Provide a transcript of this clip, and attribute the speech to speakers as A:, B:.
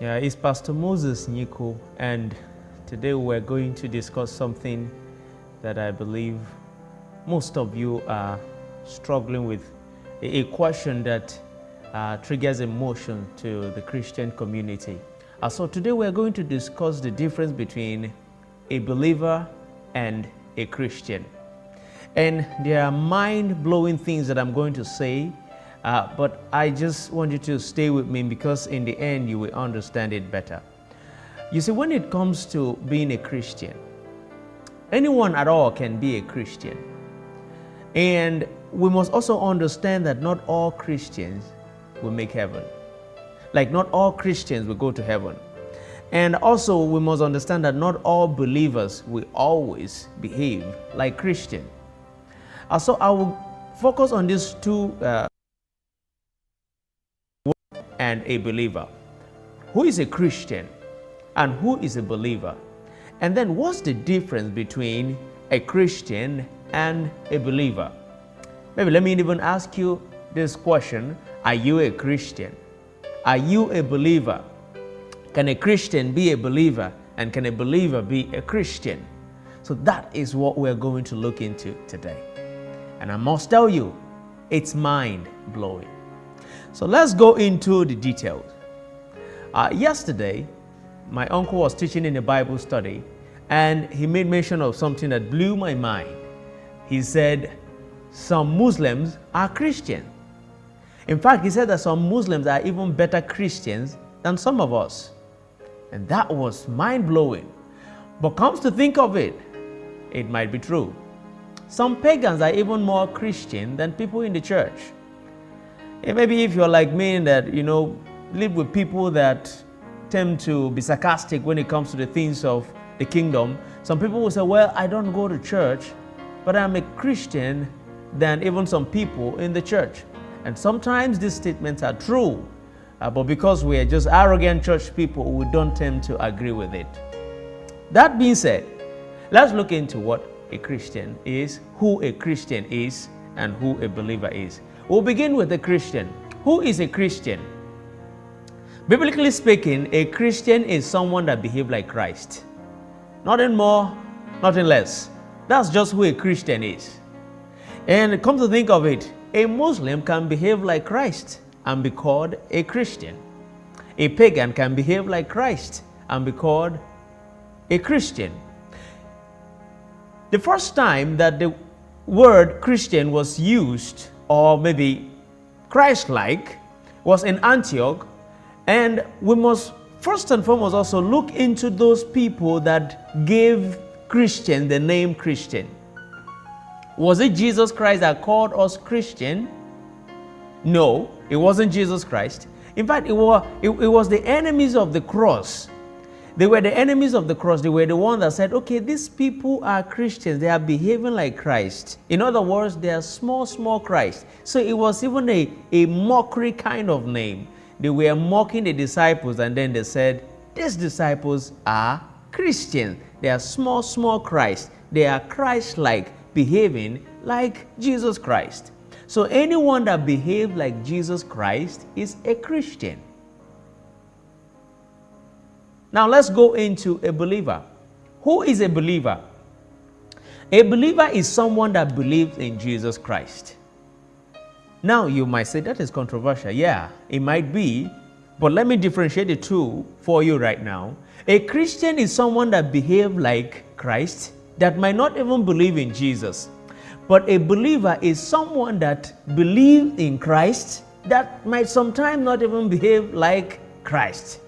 A: Yeah, it's Pastor Moses Nyiku, and today we're going to discuss something that I believe most of you are struggling with, a question that triggers emotion to the Christian community. So today we're going to discuss the difference between a believer and a Christian. And there are mind-blowing things that I'm going to say, but I just want you to stay with me because in the end you will understand it better. You see, when it comes to being a Christian, anyone at all can be a Christian. And we must also understand that not all Christians will make heaven. Like not all Christians will go to heaven. And also we must understand that not all believers will always behave like Christians. So I will focus on these two and a believer. Who is a Christian and who is a believer? And then what's the difference between a Christian and a believer? Maybe let me even ask you this question. Are you a Christian? Are you a believer? Can a Christian be a believer? And can a believer be a Christian? So that is what we're going to look into today. And I must tell you, it's mind-blowing. So let's go into the details. Yesterday, my uncle was teaching in a Bible study, and he made mention of something that blew my mind. He said, some Muslims are Christian. In fact, he said that some Muslims are even better Christians than some of us. And that was mind-blowing. But comes to think of it, it might be true. Some pagans are even more Christian than people in the church. And maybe if you're like me that, live with people that tend to be sarcastic when it comes to the things of the kingdom, some people will say, well, I don't go to church, but I'm a Christian than even some people in the church. And sometimes these statements are true, but because we are just arrogant church people, we don't tend to agree with it. That being said, let's look into what a Christian is, who a Christian is, and who a believer is. We'll begin with a Christian. Who is a Christian? Biblically speaking, a Christian is someone that behaves like Christ. Nothing more, nothing less. That's just who a Christian is. And come to think of it, a Muslim can behave like Christ and be called a Christian. A pagan can behave like Christ and be called a Christian. The first time that the word Christian was used, or maybe Christ-like, was in Antioch. And we must first and foremost also look into those people that gave Christian the name Christian. Was it Jesus Christ that called us Christian? No, it wasn't Jesus Christ. In fact, it was the enemies of the cross. They were the enemies of the cross. They were the ones that said, okay, these people are Christians. They are behaving like Christ. In other words, they are small Christ. So it was even a mockery kind of name. They were mocking the disciples, and then they said, these disciples are Christians. They are small Christ. They are Christ-like, behaving like Jesus Christ. So anyone that behaves like Jesus Christ is a Christian. Now let's go into a believer. Who is a believer? A believer is someone that believes in Jesus Christ. Now you might say that is controversial. Yeah, it might be, but let me differentiate the two for you right now. A Christian is someone that behaves like Christ, that might not even believe in Jesus. But a believer is someone that believes in Christ, that might sometimes not even behave like Christ.